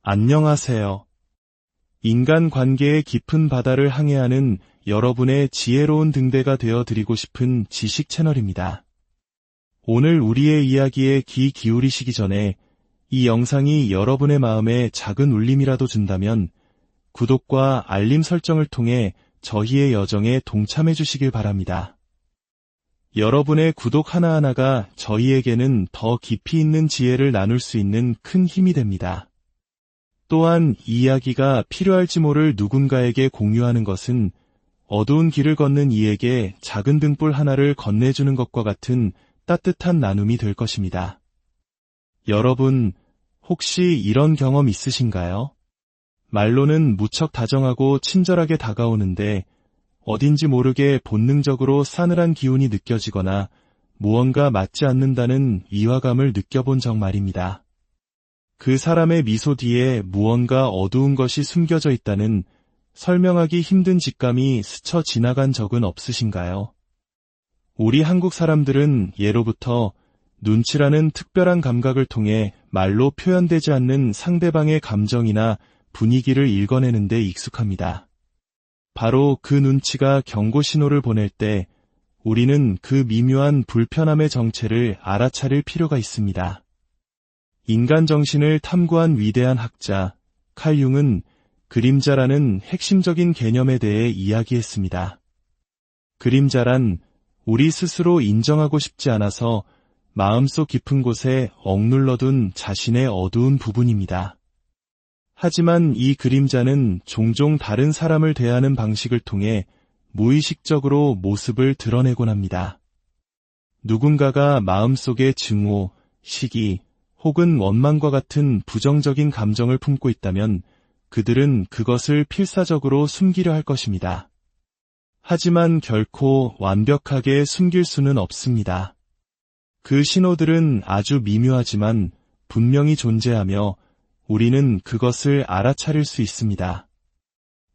안녕하세요. 인간 관계의 깊은 바다를 항해하는 여러분의 지혜로운 등대가 되어 드리고 싶은 지식 채널입니다. 오늘 우리의 이야기에 귀 기울이시기 전에 이 영상이 여러분의 마음에 작은 울림이라도 준다면 구독과 알림 설정을 통해 저희의 여정에 동참해 주시길 바랍니다. 여러분의 구독 하나하나가 저희에게는 더 깊이 있는 지혜를 나눌 수 있는 큰 힘이 됩니다. 또한 이 이야기가 필요할지 모를 누군가에게 공유하는 것은 어두운 길을 걷는 이에게 작은 등불 하나를 건네주는 것과 같은 따뜻한 나눔이 될 것입니다. 여러분, 혹시 이런 경험 있으신가요? 말로는 무척 다정하고 친절하게 다가오는데 어딘지 모르게 본능적으로 싸늘한 기운이 느껴지거나 무언가 맞지 않는다는 위화감을 느껴본 적 말입니다. 그 사람의 미소 뒤에 무언가 어두운 것이 숨겨져 있다는 설명하기 힘든 직감이 스쳐 지나간 적은 없으신가요? 우리 한국 사람들은 예로부터 눈치라는 특별한 감각을 통해 말로 표현되지 않는 상대방의 감정이나 분위기를 읽어내는 데 익숙합니다. 바로 그 눈치가 경고 신호를 보낼 때 우리는 그 미묘한 불편함의 정체를 알아차릴 필요가 있습니다. 인간 정신을 탐구한 위대한 학자 칼 융은 그림자라는 핵심적인 개념에 대해 이야기했습니다. 그림자란 우리 스스로 인정하고 싶지 않아서 마음속 깊은 곳에 억눌러둔 자신의 어두운 부분입니다. 하지만 이 그림자는 종종 다른 사람을 대하는 방식을 통해 무의식적으로 모습을 드러내곤 합니다. 누군가가 마음속에 증오, 시기, 혹은 원망과 같은 부정적인 감정을 품고 있다면 그들은 그것을 필사적으로 숨기려 할 것입니다. 하지만 결코 완벽하게 숨길 수는 없습니다. 그 신호들은 아주 미묘하지만 분명히 존재하며 우리는 그것을 알아차릴 수 있습니다.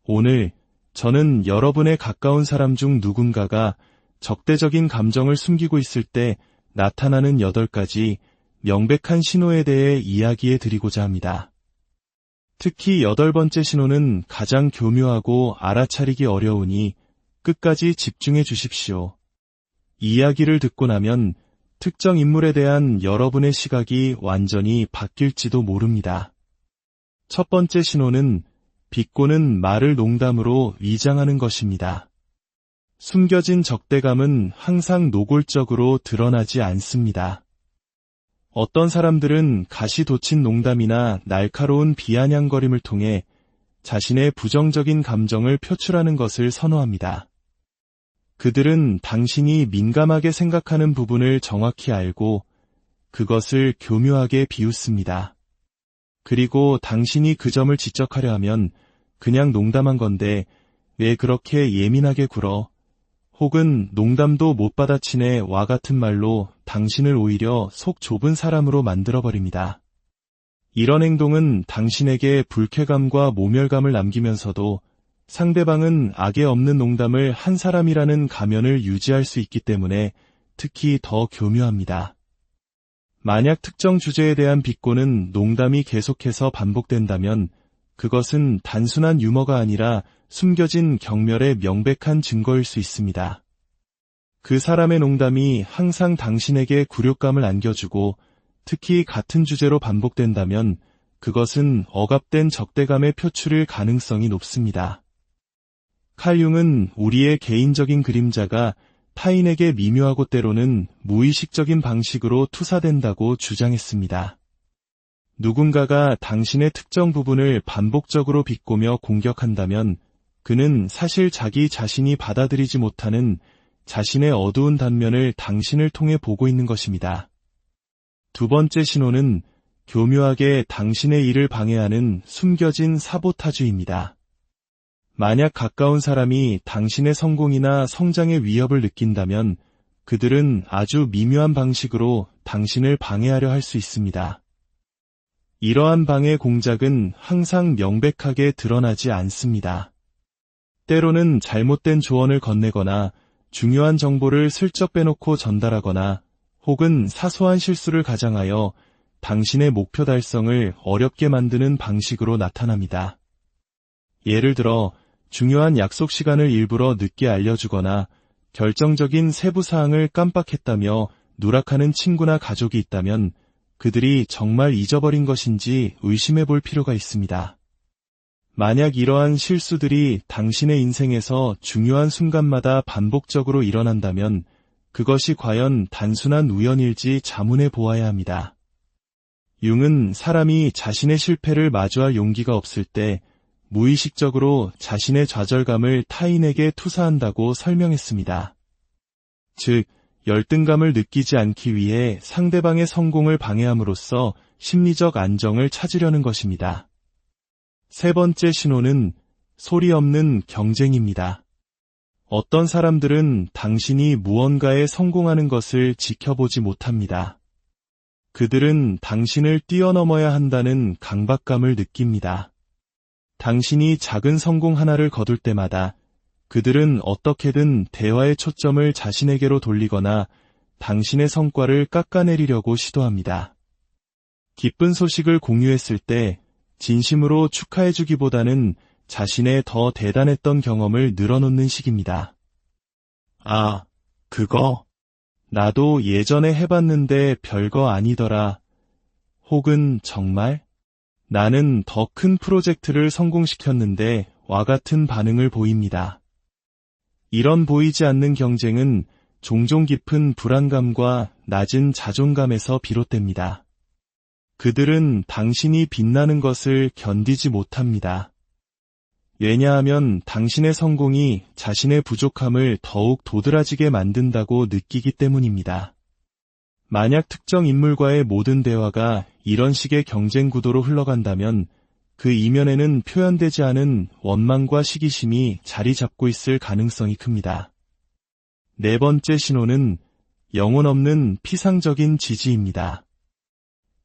오늘 저는 여러분의 가까운 사람 중 누군가가 적대적인 감정을 숨기고 있을 때 나타나는 8가지 명백한 신호에 대해 이야기해 드리고자 합니다. 특히 8번째 신호는 가장 교묘하고 알아차리기 어려우니 끝까지 집중해 주십시오. 이야기를 듣고 나면 특정 인물에 대한 여러분의 시각이 완전히 바뀔지도 모릅니다. 첫 번째 신호는 비꼬는 말을 농담으로 위장하는 것입니다. 숨겨진 적대감은 항상 노골적으로 드러나지 않습니다. 어떤 사람들은 가시 돋친 농담이나 날카로운 비아냥거림을 통해 자신의 부정적인 감정을 표출하는 것을 선호합니다. 그들은 당신이 민감하게 생각하는 부분을 정확히 알고 그것을 교묘하게 비웃습니다. 그리고 당신이 그 점을 지적하려 하면 그냥 농담한 건데 왜 그렇게 예민하게 굴어? 혹은 농담도 못 받아치네 와 같은 말로 당신을 오히려 속 좁은 사람으로 만들어버립니다. 이런 행동은 당신에게 불쾌감과 모멸감을 남기면서도 상대방은 악에 없는 농담을 한 사람이라는 가면을 유지할 수 있기 때문에 특히 더 교묘합니다. 만약 특정 주제에 대한 비꼬는 농담이 계속해서 반복된다면 그것은 단순한 유머가 아니라 숨겨진 경멸의 명백한 증거일 수 있습니다. 그 사람의 농담이 항상 당신에게 굴욕감을 안겨주고 특히 같은 주제로 반복된다면 그것은 억압된 적대감의 표출일 가능성이 높습니다. 칼 융은 우리의 개인적인 그림자가 타인에게 미묘하고 때로는 무의식적인 방식으로 투사된다고 주장했습니다. 누군가가 당신의 특정 부분을 반복적으로 비꼬며 공격한다면 그는 사실 자기 자신이 받아들이지 못하는 자신의 어두운 단면을 당신을 통해 보고 있는 것입니다. 두 번째 신호는 교묘하게 당신의 일을 방해하는 숨겨진 사보타주입니다. 만약 가까운 사람이 당신의 성공이나 성장의 위협을 느낀다면 그들은 아주 미묘한 방식으로 당신을 방해하려 할 수 있습니다. 이러한 방해 공작은 항상 명백하게 드러나지 않습니다. 때로는 잘못된 조언을 건네거나 중요한 정보를 슬쩍 빼놓고 전달하거나 혹은 사소한 실수를 가장하여 당신의 목표 달성을 어렵게 만드는 방식으로 나타납니다. 예를 들어 중요한 약속 시간을 일부러 늦게 알려주거나 결정적인 세부 사항을 깜빡했다며 누락하는 친구나 가족이 있다면 그들이 정말 잊어버린 것인지 의심해 볼 필요가 있습니다. 만약 이러한 실수들이 당신의 인생에서 중요한 순간마다 반복적으로 일어난다면 그것이 과연 단순한 우연일지 자문해 보아야 합니다. 융은 사람이 자신의 실패를 마주할 용기가 없을 때 무의식적으로 자신의 좌절감을 타인에게 투사한다고 설명했습니다. 즉, 열등감을 느끼지 않기 위해 상대방의 성공을 방해함으로써 심리적 안정을 찾으려는 것입니다. 세 번째 신호는 소리 없는 경쟁입니다. 어떤 사람들은 당신이 무언가에 성공하는 것을 지켜보지 못합니다. 그들은 당신을 뛰어넘어야 한다는 강박감을 느낍니다. 당신이 작은 성공 하나를 거둘 때마다 그들은 어떻게든 대화의 초점을 자신에게로 돌리거나 당신의 성과를 깎아내리려고 시도합니다. 기쁜 소식을 공유했을 때 진심으로 축하해주기보다는 자신의 더 대단했던 경험을 늘어놓는 식입니다. 아, 그거? 나도 예전에 해봤는데 별거 아니더라. 혹은 정말? 나는 더 큰 프로젝트를 성공시켰는데 와 같은 반응을 보입니다. 이런 보이지 않는 경쟁은 종종 깊은 불안감과 낮은 자존감에서 비롯됩니다. 그들은 당신이 빛나는 것을 견디지 못합니다. 왜냐하면 당신의 성공이 자신의 부족함을 더욱 도드라지게 만든다고 느끼기 때문입니다. 만약 특정 인물과의 모든 대화가 이런 식의 경쟁 구도로 흘러간다면 그 이면에는 표현되지 않은 원망과 시기심이 자리 잡고 있을 가능성이 큽니다. 네 번째 신호는 영혼 없는 피상적인 지지입니다.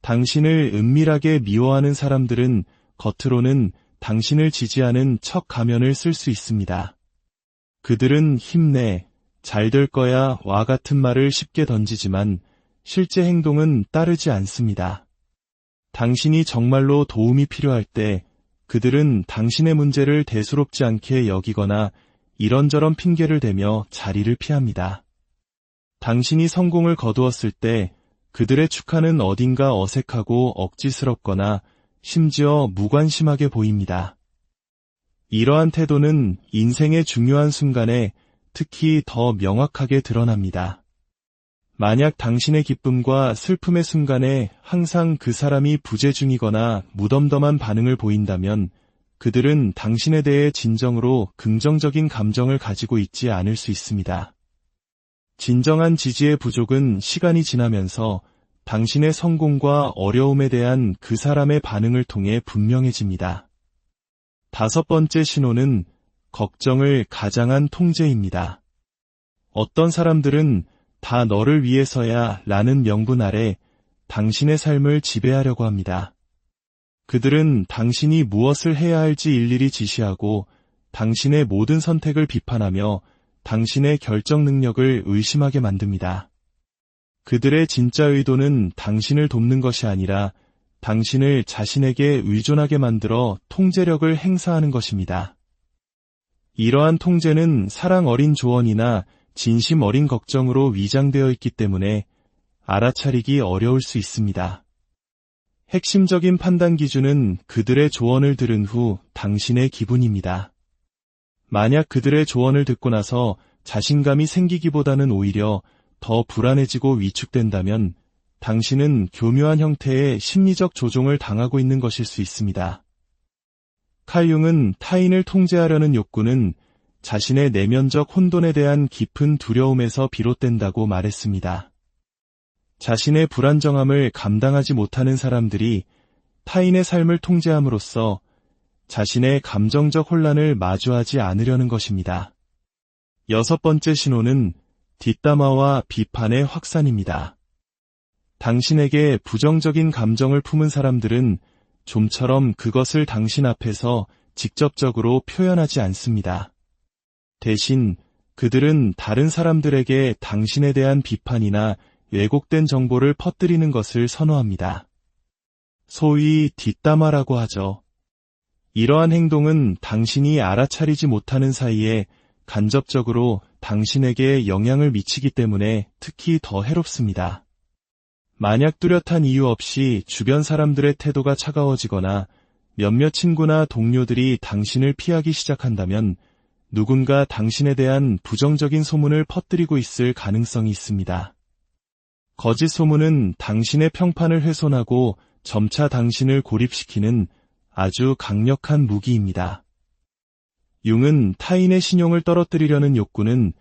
당신을 은밀하게 미워하는 사람들은 겉으로는 당신을 지지하는 척 가면을 쓸 수 있습니다. 그들은 힘내, 잘 될 거야 와 같은 말을 쉽게 던지지만 실제 행동은 따르지 않습니다. 당신이 정말로 도움이 필요할 때 그들은 당신의 문제를 대수롭지 않게 여기거나 이런저런 핑계를 대며 자리를 피합니다. 당신이 성공을 거두었을 때 그들의 축하는 어딘가 어색하고 억지스럽거나 심지어 무관심하게 보입니다. 이러한 태도는 인생의 중요한 순간에 특히 더 명확하게 드러납니다. 만약 당신의 기쁨과 슬픔의 순간에 항상 그 사람이 부재 중이거나 무덤덤한 반응을 보인다면 그들은 당신에 대해 진정으로 긍정적인 감정을 가지고 있지 않을 수 있습니다. 진정한 지지의 부족은 시간이 지나면서 당신의 성공과 어려움에 대한 그 사람의 반응을 통해 분명해집니다. 다섯 번째 신호는 걱정을 가장한 통제입니다. 어떤 사람들은 다 너를 위해서야 라는 명분 아래 당신의 삶을 지배하려고 합니다. 그들은 당신이 무엇을 해야 할지 일일이 지시하고 당신의 모든 선택을 비판하며 당신의 결정 능력을 의심하게 만듭니다. 그들의 진짜 의도는 당신을 돕는 것이 아니라 당신을 자신에게 의존하게 만들어 통제력을 행사하는 것입니다. 이러한 통제는 사랑 어린 조언이나 진심 어린 걱정으로 위장되어 있기 때문에 알아차리기 어려울 수 있습니다. 핵심적인 판단 기준은 그들의 조언을 들은 후 당신의 기분입니다. 만약 그들의 조언을 듣고 나서 자신감이 생기기보다는 오히려 더 불안해지고 위축된다면 당신은 교묘한 형태의 심리적 조종을 당하고 있는 것일 수 있습니다. 칼 융은 타인을 통제하려는 욕구는 자신의 내면적 혼돈에 대한 깊은 두려움에서 비롯된다고 말했습니다. 자신의 불안정함을 감당하지 못하는 사람들이 타인의 삶을 통제함으로써 자신의 감정적 혼란을 마주하지 않으려는 것입니다. 여섯 번째 신호는 뒷담화와 비판의 확산입니다. 당신에게 부정적인 감정을 품은 사람들은 좀처럼 그것을 당신 앞에서 직접적으로 표현하지 않습니다. 대신 그들은 다른 사람들에게 당신에 대한 비판이나 왜곡된 정보를 퍼뜨리는 것을 선호합니다. 소위 뒷담화라고 하죠. 이러한 행동은 당신이 알아차리지 못하는 사이에 간접적으로 당신에게 영향을 미치기 때문에 특히 더 해롭습니다. 만약 뚜렷한 이유 없이 주변 사람들의 태도가 차가워지거나 몇몇 친구나 동료들이 당신을 피하기 시작한다면 누군가 당신에 대한 부정적인 소문을 퍼뜨리고 있을 가능성이 있습니다. 거짓 소문은 당신의 평판을 훼손하고 점차 당신을 고립시키는 아주 강력한 무기입니다. 융은 타인의 신용을 떨어뜨리려는 욕구는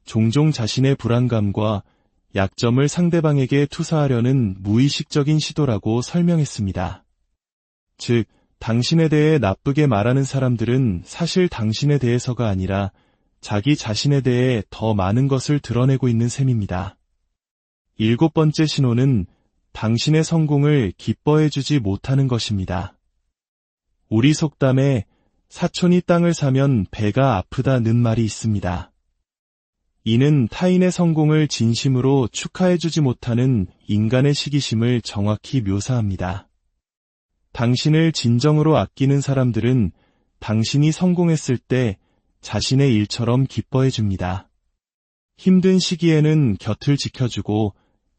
종종 자신의 불안감과 약점을 상대방에게 투사하려는 무의식적인 시도라고 설명했습니다. 즉, 당신에 대해 나쁘게 말하는 사람들은 사실 당신에 대해서가 아니라 자기 자신에 대해 더 많은 것을 드러내고 있는 셈입니다. 7번째 신호는 당신의 성공을 기뻐해주지 못하는 것입니다. 우리 속담에 사촌이 땅을 사면 배가 아프다는 말이 있습니다. 이는 타인의 성공을 진심으로 축하해주지 못하는 인간의 시기심을 정확히 묘사합니다. 당신을 진정으로 아끼는 사람들은 당신이 성공했을 때 자신의 일처럼 기뻐해줍니다. 힘든 시기에는 곁을 지켜주고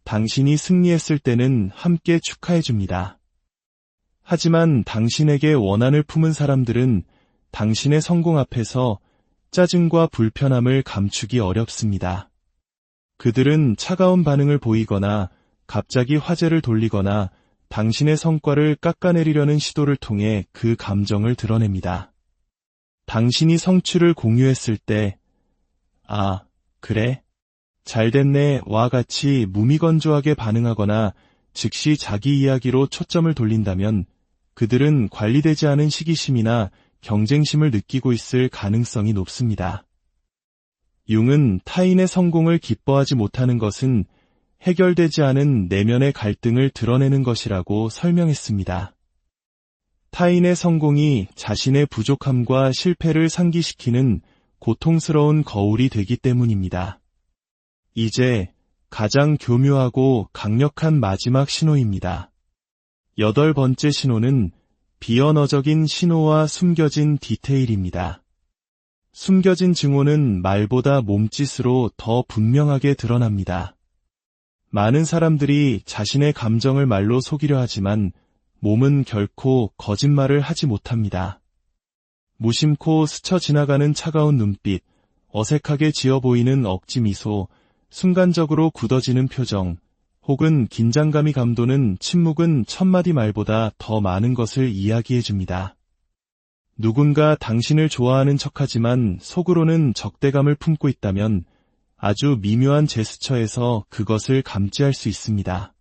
당신이 승리했을 때는 함께 축하해줍니다. 하지만 당신에게 원한을 품은 사람들은 당신의 성공 앞에서 짜증과 불편함을 감추기 어렵습니다. 그들은 차가운 반응을 보이거나 갑자기 화제를 돌리거나 당신의 성과를 깎아내리려는 시도를 통해 그 감정을 드러냅니다. 당신이 성취를 공유했을 때, 아, 그래? 잘됐네 와 같이 무미건조하게 반응하거나 즉시 자기 이야기로 초점을 돌린다면 그들은 관리되지 않은 시기심이나 경쟁심을 느끼고 있을 가능성이 높습니다. 융은 타인의 성공을 기뻐하지 못하는 것은 해결되지 않은 내면의 갈등을 드러내는 것이라고 설명했습니다. 타인의 성공이 자신의 부족함과 실패를 상기시키는 고통스러운 거울이 되기 때문입니다. 이제 가장 교묘하고 강력한 마지막 신호입니다. 8번째 신호는 비언어적인 신호와 숨겨진 디테일입니다. 숨겨진 증오는 말보다 몸짓으로 더 분명하게 드러납니다. 많은 사람들이 자신의 감정을 말로 속이려 하지만 몸은 결코 거짓말을 하지 못합니다. 무심코 스쳐 지나가는 차가운 눈빛, 어색하게 지어 보이는 억지 미소, 순간적으로 굳어지는 표정, 혹은 긴장감이 감도는 침묵은 천마디 말보다 더 많은 것을 이야기해줍니다. 누군가 당신을 좋아하는 척하지만 속으로는 적대감을 품고 있다면 아주 미묘한 제스처에서 그것을 감지할 수 있습니다.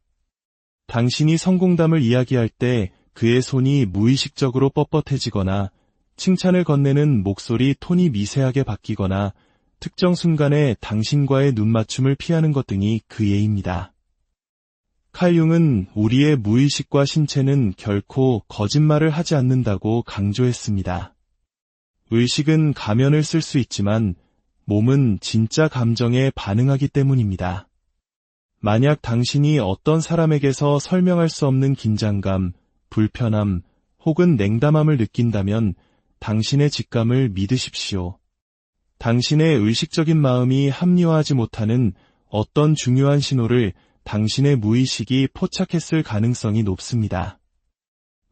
당신이 성공담을 이야기할 때 그의 손이 무의식적으로 뻣뻣해지거나 칭찬을 건네는 목소리 톤이 미세하게 바뀌거나 특정 순간에 당신과의 눈맞춤을 피하는 것 등이 그 예입니다. 칼 융은 우리의 무의식과 신체는 결코 거짓말을 하지 않는다고 강조했습니다. 의식은 가면을 쓸 수 있지만 몸은 진짜 감정에 반응하기 때문입니다. 만약 당신이 어떤 사람에게서 설명할 수 없는 긴장감, 불편함 혹은 냉담함을 느낀다면 당신의 직감을 믿으십시오. 당신의 의식적인 마음이 합리화하지 못하는 어떤 중요한 신호를 당신의 무의식이 포착했을 가능성이 높습니다.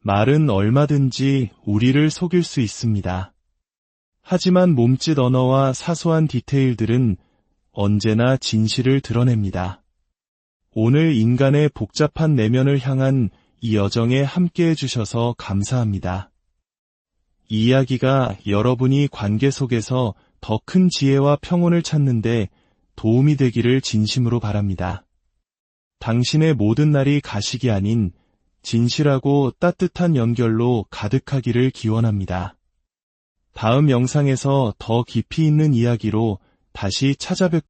말은 얼마든지 우리를 속일 수 있습니다. 하지만 몸짓 언어와 사소한 디테일들은 언제나 진실을 드러냅니다. 오늘 인간의 복잡한 내면을 향한 이 여정에 함께해 주셔서 감사합니다. 이 이야기가 여러분이 관계 속에서 더 큰 지혜와 평온을 찾는데 도움이 되기를 진심으로 바랍니다. 당신의 모든 날이 가식이 아닌 진실하고 따뜻한 연결로 가득하기를 기원합니다. 다음 영상에서 더 깊이 있는 이야기로 다시 찾아뵙도록